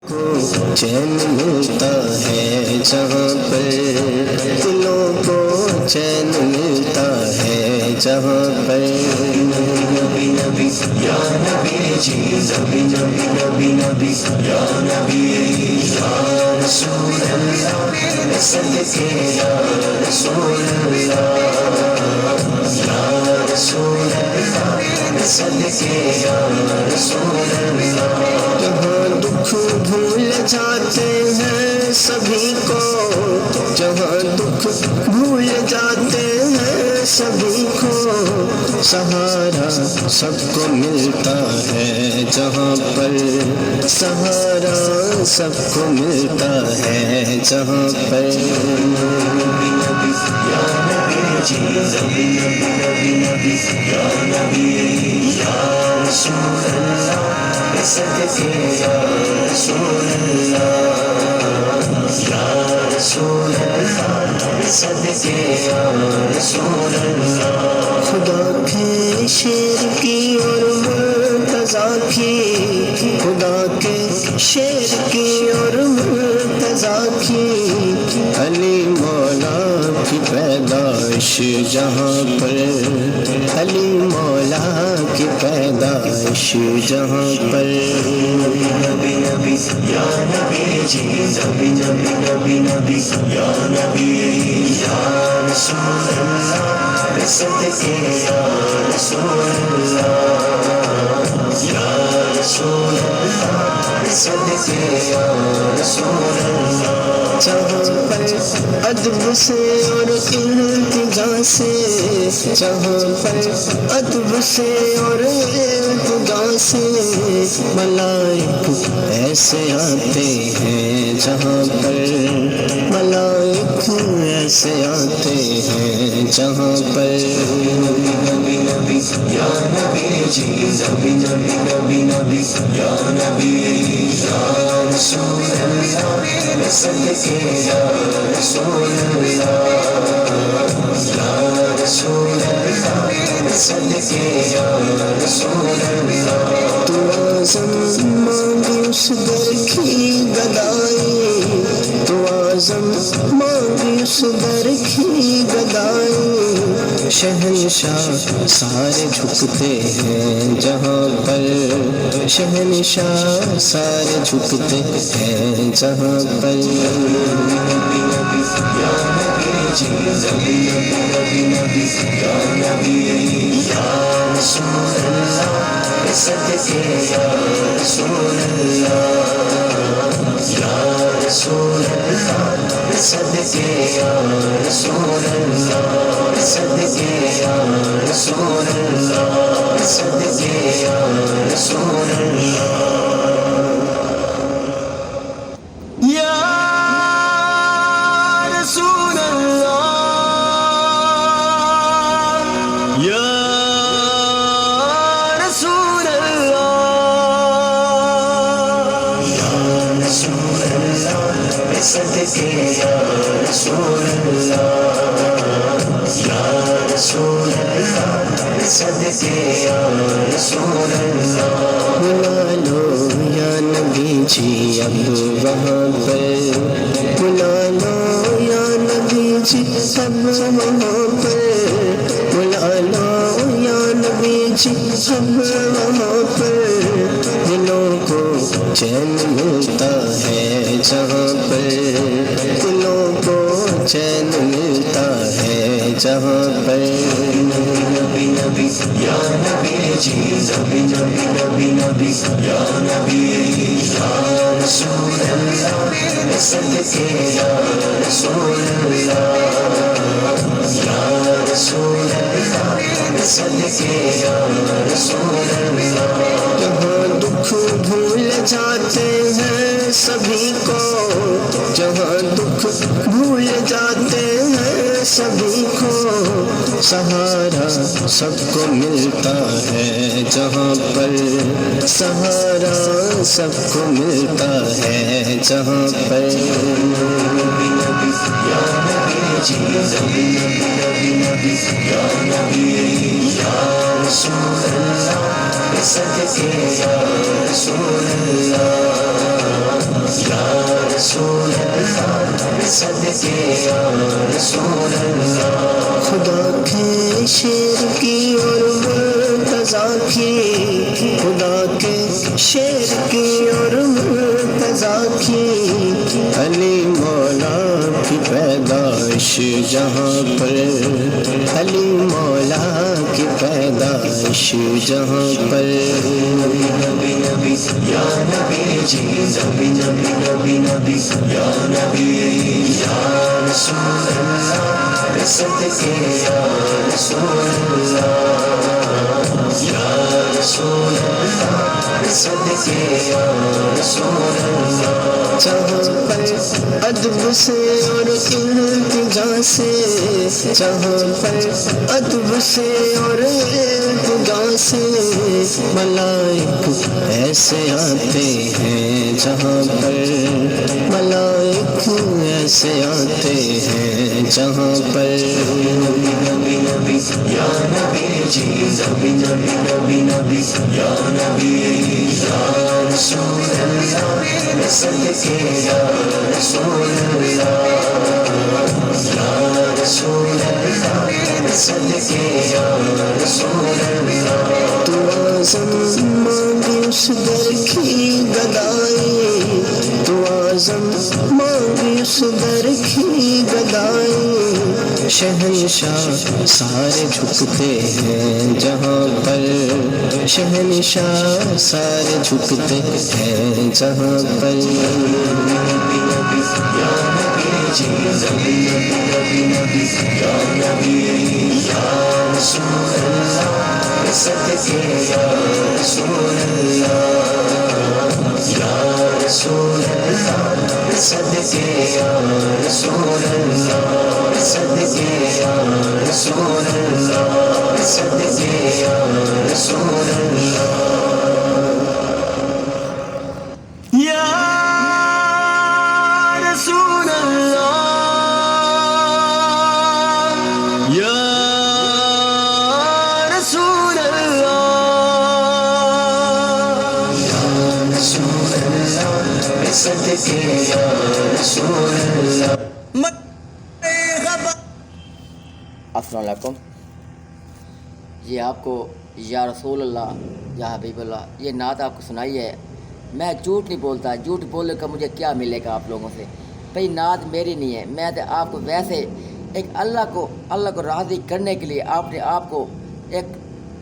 کو چین ملتا ہے جہاں پر، دلوں کو چین ملتا ہے جہاں پر۔ نبی نبی یا نبی جی، نبی نبی نبی نبی یا نبی یا رسول اللہ، صدقے یا رسول اللہ، یا رسول اللہ، صدقے یا رسول اللہ۔ جہاں دکھ بھول جاتے ہیں سبھی کو، جہاں دکھ بھول جاتے ہیں سبھی کو، سہارا سب کو ملتا ہے جہاں پر، سہارا سب کو ملتا ہے جہاں پر۔ نبی نبی یا نبی جی، نبی نبی نبی نبی یا نبی یا رسول اللہ، صدقے یا رسول اللہ، یا رسول اللہ، صدقے یا رسول اللہ۔ خدا کے شیر کی اور مرتضیٰ کی، خدا کے شیر کی اور مرتضیٰ کی، علی مولا کی پیدائش جہاں پر، علی مولا کی پیدائش جہاں پر۔ نبی نبی یا نبی جی، نبی نبی نبی نبی یا نبی یا رسول اللہ، صدقے یا رسول اللہ، یا رسول اللہ، صدقے یا رسول اللہ۔ جہاں پر ادب سے اور التجا سے، جہاں پر ادب سے اور التجا سے، ملائک ایسے آتے ہیں جہاں پر، ملائک ایسے آتے ہیں جہاں پر۔ نبی نبی یا نبی جی، نبی نبی نبی نبی یا نبی یا رسول اللہ، صدقے یا رسول اللہ، یا رسول اللہ، صدقے یا رسول اللہ۔ تو اعظم مانگی اس در کی گدائی، تو اعظم مانگی اس در کی گدائی، شہنشاہ سارے جھکتے ہیں جہاں پر، شہنشاہ سارے جھکتے ہیں جہاں پر۔ نبی نبی یا نبی جی، نبی نبی نبی نبی یا نبی یا رسول اللہ، صدقے یا رسول اللہ، یا رسول اللہ، صدقے یا رسول اللہ، صدقے یا رسول اللہ، صدقے یا رسول اللہ۔ یا رسول اللہ، یا رسول اللہ، یا رسول اللہ، صدقے یا رسول اللہ، یا رسول اللہ، صدقے یا رسول اللہ۔ بلا لو یا نبی جی اب وہاں پر، بلا لو یا نبی جی اب وہاں پر، بلا لو یا نبی جی اب وہاں پر، دلوں کو چین ملتا ہے جہاں پر، دلوں کو چین ملتا ہے جہاں پر۔ نبی نبی یا نبی جی، نبی نبی نبی نبی یا نبی یا رسول اللہ، صدقے یا رسول اللہ، یا رسول اللہ، صدقے یا رسول اللہ۔ جہاں دکھ بھول جاتے ہیں سبھی کو، جہاں دکھ بھول جاتے ہیں سبھی کو، سہارا سب کو ملتا ہے جہاں پر، سہارا سب کو ملتا ہے جہاں پر۔ نبی نبی یا نبی جی، نبی نبی نبی نبی یا نبی یا رسول اللہ، صدقے یا رسول اللہ، صدقے یا رسول اللہ خدا کے شیر کی اور مرتضیٰ کی خدا کے شیر کی اور مرتضیٰ کی علی مولا کی پیدائش جہاں پر علی مولا کی پیدائش جہاں پر نبی نبی یا نبی جی نبی نبی نبی نبی یا نبی یا رسول اللہ صدقے یا رسول اللہ یا رسول اللہ صدقے یا رسول اللہ جہاں پر ادب سے اور التجا سے جہاں پر ادب سے اور التجا سے ملائک ایسے آتے ہیں جہاں پر ملائک ایسے آتے ہیں جہاں پر نبی نبی نبی یا نبی جی نبی نبی نبی نبی یا نبی یا رسول اللہ صدقے یا رسول اللہ یا رسول اللہ صدقے یا رسول اللہ تو اعظم مانگی اس در کی گدائی تو اعظم مانگی اس در کی گدائی شہنشاہ سارے جھکتے ہیں جہاں پر شہنشاہ سارے جھکتے ہیں جہاں پر نبی نبی یا نبی جی نبی نبی نبی نبی یا نبی یا رسول اللہ صدقے یا رسول اللہ یا رسول اللہ صدقے یا رسول اللہ صدقے یا رسول اللہ صدقے یا رسول اللہ یا رسول اللہ یا رسول اللہ یا رسول اللہ صدقے یا رسول اللہ السلام علیکم. یہ آپ کو یا رسول اللہ یا حبیب اللہ یہ نعت آپ کو سنائی ہے. میں جھوٹ نہیں بولتا، جھوٹ بولنے کا مجھے کیا ملے گا آپ لوگوں سے. بھئی نعت میری نہیں ہے، میں تو آپ کو ویسے ایک اللہ کو راضی کرنے کے لیے اپنے آپ کو ایک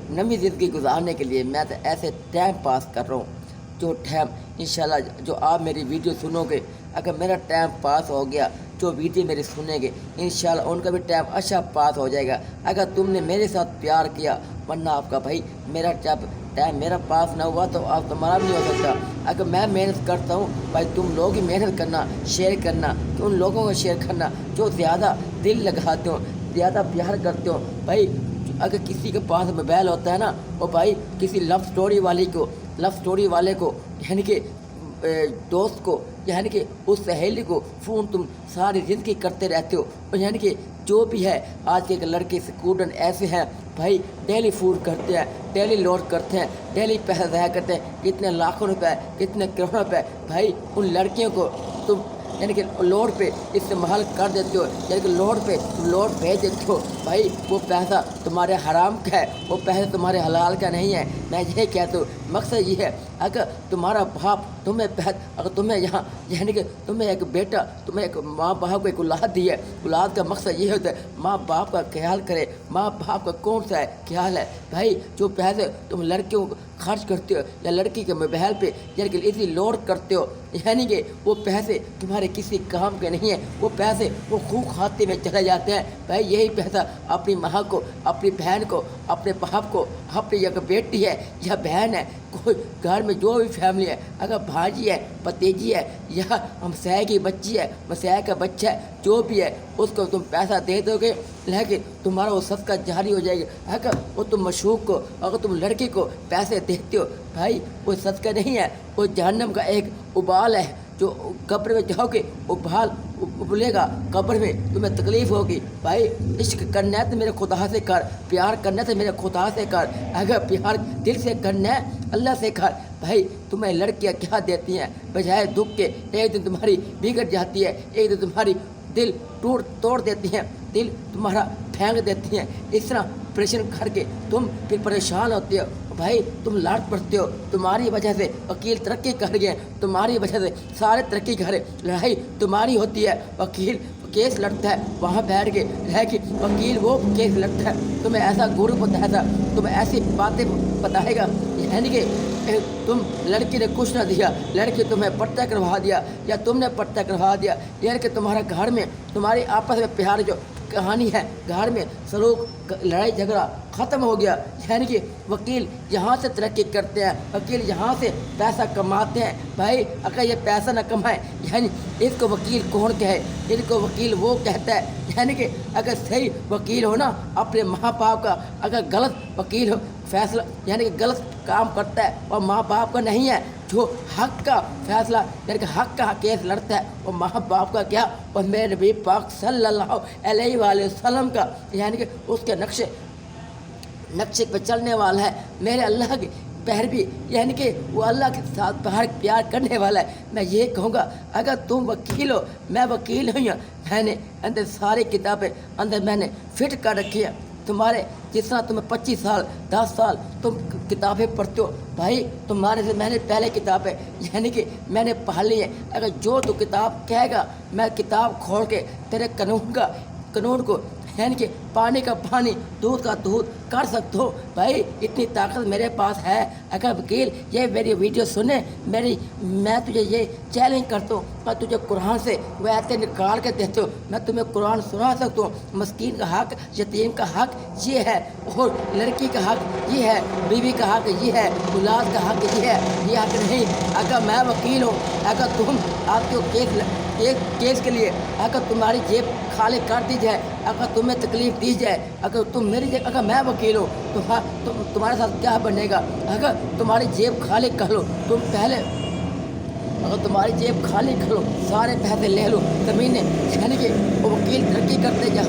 نئی زندگی گزارنے کے لیے میں تو ایسے ٹائم پاس کر رہا ہوں. جو ٹائم انشاءاللہ جو آپ میری ویڈیو سنو گے، اگر میرا ٹائم پاس ہو گیا، جو ویڈیو میری سنیں گے انشاءاللہ ان کا بھی ٹائم اچھا پاس ہو جائے گا. اگر تم نے میرے ساتھ پیار کیا، ورنہ آپ کا بھائی میرا جب ٹائم میرا پاس نہ ہوا تو آپ تمہارا بھی نہیں ہو سکتا. اگر میں محنت کرتا ہوں بھائی تم لوگ ہی محنت کرنا، شیئر کرنا، تو ان لوگوں کو شیئر کرنا جو زیادہ دل لگاتے ہو، زیادہ پیار کرتے ہو. بھائی اگر کسی کے پاس موبائل ہوتا ہے نا، وہ بھائی کسی لو سٹوری والے کو یعنی کہ دوست کو یعنی کہ اس سہیلی کو فون تم ساری زندگی کرتے رہتے ہو. یعنی کہ جو بھی ہے آج کے لڑکے اسٹوڈنٹ ایسے ہیں بھائی ڈیلی فوڈ کرتے ہیں، ڈیلی لوڈ کرتے ہیں، ڈیلی پیسہ ضائع کرتے ہیں، کتنے لاکھوں روپے، کتنے کروڑوں روپے. بھائی ان لڑکیوں کو تم یعنی کہ لوڈ پہ استعمال کر دیتے ہو، یعنی کہ لوڈ پہ لوڈ بھیج دیتے ہو. بھائی وہ پیسہ تمہارے حرام کا ہے، وہ پیسہ تمہارے حلال کا نہیں ہے. میں یہ کہتا ہوں مقصد یہ ہے اگر تمہارا باپ تمہیں اگر تمہیں یہاں یعنی کہ تمہیں ایک بیٹا، تمہیں ایک ماں باپ کو ایک اولاد دی ہے، اولاد کا مقصد یہ ہوتا ہے ماں باپ کا خیال کرے. ماں باپ کا کون سا ہے خیال ہے؟ بھائی جو پیسے تم لڑکیوں کو خرچ کرتے ہو یا لڑکی کے موبائل پہ یعنی کہ اسی لوڈ کرتے ہو، یعنی کہ وہ پیسے تمہارے کسی کام کے نہیں ہیں. وہ پیسے وہ خوب کھاتے میں چلے جاتے ہیں. بھائی یہی پیسہ اپنی ماں کو، اپنی بہن کو، اپنے باپ کو، اپنی یا بیٹی ہے یا بہن ہے، کوئی گھر میں جو بھی فیملی ہے، اگر بھانجی ہے، بھتیجی ہے یا ہمسائے کی بچی ہے، مسائے کا بچہ ہے، جو بھی ہے اس کو تم پیسہ دے دو گے لیکن تمہارا وہ صدقہ جاری ہو جائے گا. اگر وہ تم مشوق کو، اگر تم لڑکی کو پیسے دیتے ہو، بھائی وہ صدقہ نہیں ہے، وہ جہنم کا ایک ابال ہے. جو قبر میں جاؤ گے ابال ابلے گا، قبر میں تمہیں تکلیف ہوگی. بھائی عشق کرنا ہے تو میرے خدا سے کر، پیار کرنا ہے تو میرے خدا سے کر. اگر پیار دل سے کرنا ہے اللہ سے کر. بھائی تمہیں لڑکیاں کیا دیتی ہیں بجائے دکھ کے؟ ایک دن تمہاری بگڑ جاتی ہے، ایک دن تمہاری दिल तोड़ देती हैं, दिल तुम्हारा फेंक देती हैं। इस तरह ऑपरेशन करके तुम फिर परेशान होते हो भाई, तुम लाट पड़ते हो। तुम्हारी वजह से वकील तरक्की कर गए, तुम्हारी वजह से सारे तरक्की करे। लड़ाई तुम्हारी होती है, वकील केस लड़ता है, वहाँ बैठ के रह के वकील वो केस लड़ता है। तुम्हें ऐसा गुरु बताएगा, तुम्हें ऐसी बातें बताएगा, यानी कि तुम लड़की ने कुछ ना दिया, लड़की तुम्हें पर्दा करवा दिया या तुमने पर्दा करवा दिया, यानी कि तुम्हारा घर में तुम्हारी आपस में प्यार जो कहानी है, घर में सलूक लड़ाई झगड़ा ख़त्म हो गया। यानी कि वकील यहाँ से तरक्की करते हैं, वकील यहाँ से पैसा कमाते हैं। भाई अगर ये पैसा न कमाए, यानी इसको वकील कौन कहे, इनको वकील वो कहता है। यानी कि अगर सही वकील हो ना अपने माँ बाप का, अगर गलत वकील हो फैसला यानी कि गलत काम करता है और माँ बाप का नहीं है, जो हक का फैसला यानी कि हक का केस लड़ता है और माँ बाप का क्या, और मेरे नबी पाक सल्लल्लाहु अलैहि वसल्लम का, यानी कि उसके नक्शे पे चलने वाला है, मेरे अल्लाह की पैरवी, यानी कि वो अल्लाह के साथ प्यार करने वाला है। मैं ये कहूँगा अगर तुम वकील हो, मैं वकील हूँ, मैंने अंदर सारी किताबें अंदर मैंने फिट कर रखी है। तुम्हारे जिस तरह तुम्हें 25 साल 10 साल तुम किताबें पढ़ते हो भाई, तुम्हारे से मैंने पहले किताबें यानी कि मैंने पढ़ ली है। अगर जो तू किताब कहेगा मैं किताब खोल के तेरे कानून को यानी कि पानी का पानी दूध का दूध कर सकते हो। भाई इतनी ताकत मेरे पास है। अगर वकील ये मेरी वीडियो सुने मैं तुझे ये चैलेंज करता हूँ, मैं तुझे कुरान से वैसे निकाल के देता हूँ, मैं तुम्हें कुरान सुना सकता हूँ। मस्कीन का हक, यतीम का हक ये है, और लड़की का हक ये है, बीवी का हक ये है, औलाद का हक ये है, ये हक नहीं। अगर मैं वकील हूँ, अगर तुम आपको केस के लिए अगर तुम्हारी जेब खाली कर दी जाए, अगर तुम्हें तकलीफ़ दी जाए, अगर तुम मेरी अगर मैं वकील हूँ तो तुम्हारे साथ क्या बनेगा। अगर तुम्हारी जेब खाली कर लो, तुम पहले अगर तुम्हारी जेब खाली कर लो, सारे पैसे ले लो ज़मीनें, यानी कि वो वकील तरक्की करते जा,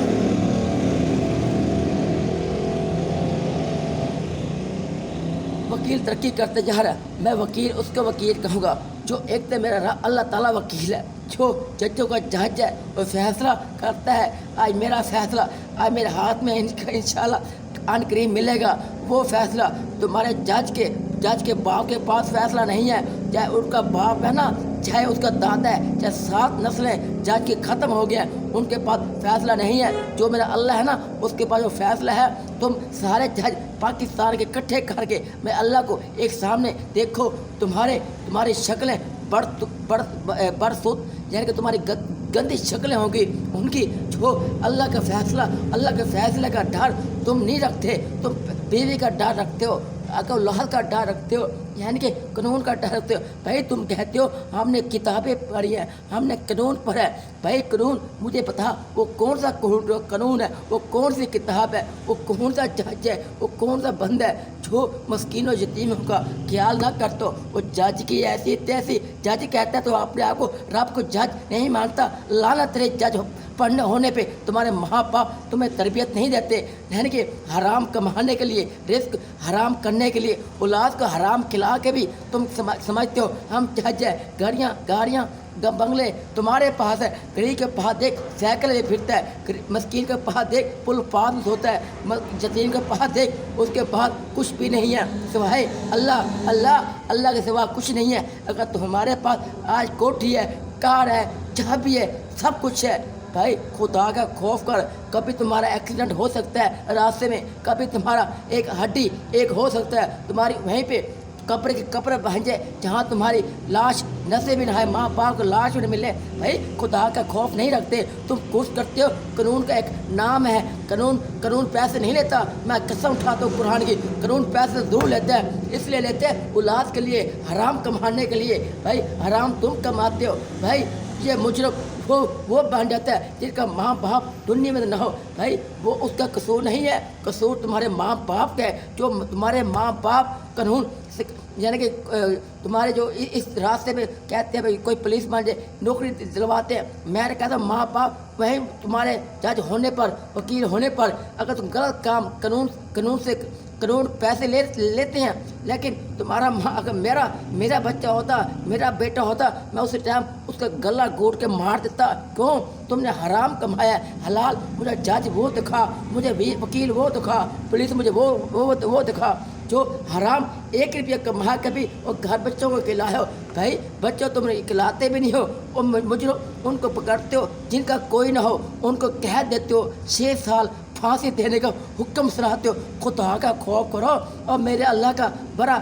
वकील तरक्की करते जा रहा है। मैं वकील उसको वकील कहूँगा जो एक तो मेरा अल्लाह ताला वकील है, जो जजों का जज है, वो फैसला करता है। आज मेरा फैसला आज मेरे हाथ में इंशाल्लाह अनकरीम मिलेगा। वो फैसला तुम्हारे जज के बाप के पास फैसला नहीं है, चाहे उनका बाप है ना, चाहे उसका दादा है, चाहे 7 नस्लें जज की ख़त्म हो गया, उनके पास फैसला नहीं है। जो मेरा अल्लाह है ना, उसके पास जो फैसला है। तुम सारे जज पाकिस्तान के इकट्ठे करके मैं अल्लाह को एक सामने देखो, तुम्हारी शक्लें बरसुत यानी कि तुम्हारी गंदी शक्लें होंगी, उनकी जो अल्लाह के फैसले का डर तुम नहीं रखते, तुम बीवी का डर रखते हो, अगर औलाद का डर रखते हो, यानी कि कानून का डर रखते हो। भाई तुम कहते हो हमने किताबें पढ़ी है, हमने कानून पढ़ा है। भाई कानून मुझे पता वो कौन सा कानून है, वो कौन सी किताब है, वो कौन सा जज है, वो कौन सा बंदा है जो मस्कीनों यतीमों का ख्याल ना करते हो। वो जज की ऐसी तैसी जज कहता है तो अपने आप को रब को जज नहीं मानता। लानत रे जज पढ़ने होने पे तुम्हारे माँ बाप तुम्हें तरबियत नहीं देते, यानी कि हराम कमाने के लिए, रिस्क हराम करने के लिए, औलाद को हराम खिला के भी तुम समझते हो हम जज है। गाड़ियाँ बंगले तुम्हारे पास है, गरीब के पास देख साइकिल में फिरता है, मस्कीन के पास देख पुल पास होता है, यतीम के पास देख उसके पास कुछ भी नहीं है सिवाय अल्लाह के सिवा कुछ नहीं है। अगर तुम्हारे पास आज कोठी है, कार है, चाबी है, सब कुछ है, भाई खुदा का खौफ कर। कभी तुम्हारा एक्सीडेंट हो सकता है रास्ते में, कभी तुम्हारा एक हड्डी एक हो सकता है, तुम्हारी वहीं पे कपड़े के कपड़े बहन जाए, जहाँ तुम्हारी लाश नशे में नहाए, माँ बाप को लाश में मिले। भाई खुदा का खौफ नहीं रखते, तुम कुछ करते हो। कानून का एक नाम है, कानून पैसे नहीं लेता। मैं कसम उठाता हूँ कुरान की, कानून पैसे दूर लेते हैं, इसलिए लेते हैं औलाद के लिए, हराम कमाने के लिए। भाई हराम तुम कमाते हो। भाई ये मुजरम वो बन जाता है जिसका माँ बाप दुनिया में ना हो। भाई वो उसका कसूर नहीं है, कसूर तुम्हारे माँ बाप का है। जो तुम्हारे माँ बाप कानून यानी कि तुम्हारे जो इस रास्ते में कहते हैं भाई कोई पुलिस बन जाए, नौकरी दिलवाते हैं। मैं कहता हूँ माँ बाप वहीं तुम्हारे जज होने पर, वकील होने पर, अगर तुम गलत काम कानून से करोड़ पैसे लेते हैं, लेकिन तुम्हारा माँ अगर मेरा बच्चा होता, मेरा बेटा होता, मैं उस टाइम उसका गला घोट के मार देता। क्यों? तुमने हराम कमाया है। हलाल मुझे जज वो दिखा, मुझे वकील वो दिखा, पुलिस मुझे वो दिखा। जो हराम 1 रुपया कमा के भी और घर बच्चों को खिलाए हो। भाई बच्चों तुम खिलाते भी नहीं हो, और मुजरिम उनको पकड़ते हो, जिनका कोई ना हो उनको कह देते हो, 6 साल फांसी देने का हुक्म सुनाते हो। खुदा का खौफ करो और मेरे अल्लाह का बड़ा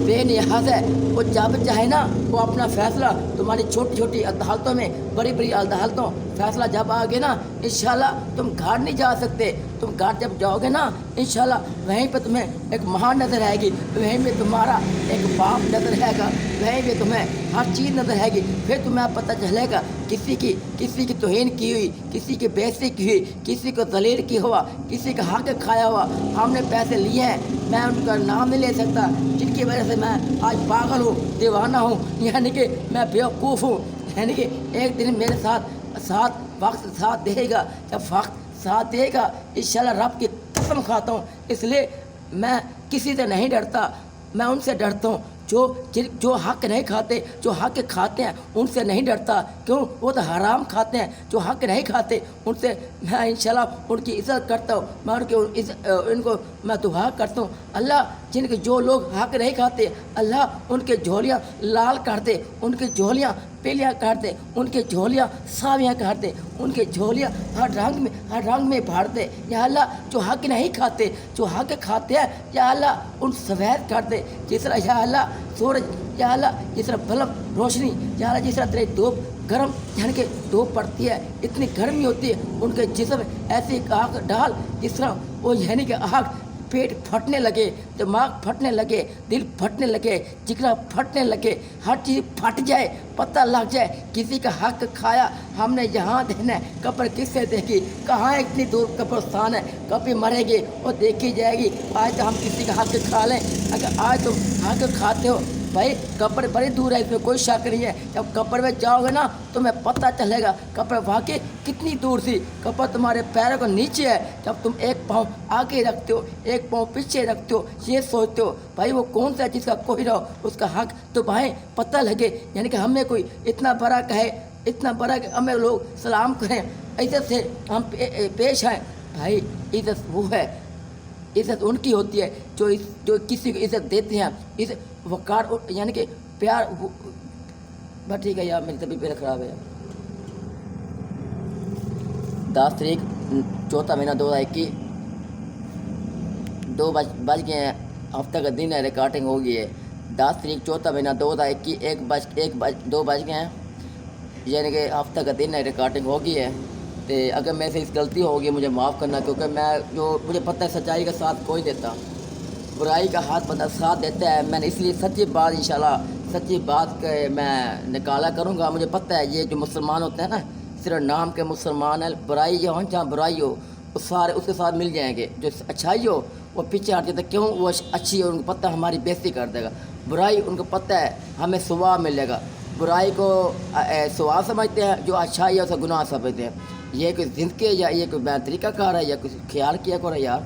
बेनियाज है। वो जब चाहे ना वो अपना फैसला तुम्हारी छोटी छोटी अदालतों में, बड़ी बड़ी अदालतों फैसला जब आ गए ना, इंशाल्लाह तुम घर नहीं जा सकते। तुम घर जब जाओगे ना, इंशाल्लाह वहीं पे तुम्हें एक माँ नज़र आएगी, वहीं पे तुम्हारा एक बाप नज़र आएगा, वहीं पे तुम्हें हर चीज़ नज़र आएगी। फिर तुम्हें पता चलेगा किसी की तौहीन की हुई, किसी की बेइज्जती की हुई, किसी को दलील की हुआ, किसी का हक खाया हुआ। हमने पैसे लिए हैं, मैं उनका नाम नहीं ले सकता, जिनकी वजह से मैं आज पागल हूँ, दीवाना हूँ, यानी कि मैं बेवकूफ़ हूँ। यानी कि एक दिन मेरे साथ वक्त साथ देगा, जब वक्त साथ देगा इंशाल्लाह रब की कसम खाता हूँ। इसलिए मैं किसी से नहीं डरता, मैं उनसे डरता हूँ जो हक नहीं खाते, जो हक खाते हैं उनसे नहीं डरता। क्यों? वो तो हराम खाते हैं। जो हक नहीं खाते उनसे मैं इंशाल्लाह उनकी इज़्ज़त करता हूँ, मैं उनको मैं दुआ करता हूँ। अल्लाह जिनके जो लोग हक नहीं खाते, अल्लाह उनके झोलियाँ लाल कर दे, उनकी झोलियाँ पीलियाँ कर दे, उनके झोलियाँ सावियाँ कर दे, उनके झोलियाँ हर रंग में भर दे। या अल्लाह जो हक नहीं खाते, जो हक खाते हैं, या अल्लाह उन सफ़ेद कर दे। जिस तरह या अल्लाह सूरज, या अल्लाह जिस तरह बल्ब रोशनी, या अल्लाह जिस तरह तेरी धूप गर्म, यानी कि धूप पड़ती है, इतनी गर्मी होती है, उनके जिस्म ऐसी आग डाल जिस तरह वो यानी कि आग पेट फटने लगे, दिमाग फटने लगे, दिल फटने लगे, जिगरा फटने लगे, हर चीज़ फट जाए, पता लग जाए किसी का हक खाया हमने यहाँ देना है, कब्र किससे देखी, कहाँ इतनी दूर कब्रिस्तान है, कभी मरेंगे वो देखी जाएगी। आज तो हम किसी का हक खा लें, अगर आज तुम हक खाते हो भाई, कब्र बड़ी दूर है, इसमें कोई शक नहीं है। जब कब्र में जाओगे ना तुम्हें पता चलेगा कब्र वाकई कितनी दूर थी। कब्र तुम्हारे पैरों को नीचे है। जब तुम एक पाँव आगे रखते हो, एक पाँव पीछे रखते हो, ये सोचते हो भाई वो कौन सा जिसका कोई ना हो उसका हक तो भाई पता लगे। यानी कि हमें कोई इतना बड़ा कहे, इतना बड़ा कि हमें लोग सलाम करें, इज्जत से हम पेश आएँ। भाई इज्जत वो है, इज्जत उनकी होती है जो किसी को इज्जत देते हैं, इस वकार यानी कि प्यार। बस ठीक है यार, मेरी तबीयत पहले ख़राब है। 10 तारीख 4 महीना 2021, 2 बज गए हैं, हफ्ते का दिन है, रिकॉर्डिंग हो गई है। 10 तारीख 4 महीना 2021, 2 बज गए हैं, यानी कि हफ्ते का दिन है, रिकॉर्डिंग हो गई है। तो अगर मेरे से इस गलती होगी मुझे माफ़ करना, क्योंकि मुझे पता है सच्चाई का साथ कोई देता, बुराई का हाथ बंदा साथ देता है। मैंने इसलिए सच्ची बात इंशाल्लाह सच्ची बात के मैं निकाला करूँगा। मुझे पता है ये जो मुसलमान होते हैं ना, सिर्फ नाम के मुसलमान है, बुराई जो जहाँ बुराई हो वो सारे उसके साथ मिल जाएंगे, जो अच्छाई हो वो पीछे हट जाते। क्यों? वो अच्छी है, उनको पता है हमारी बेइज्जती कर देगा। बुराई उनको पता है हमें सवाब मिलेगा। बुराई को सवाब समझते हैं, जो अच्छाई है उसे गुनाह समझते हैं। ये कोई ज़िंदगी या ये कोई तरीका कार है या कुछ ख्याल किया करो यार।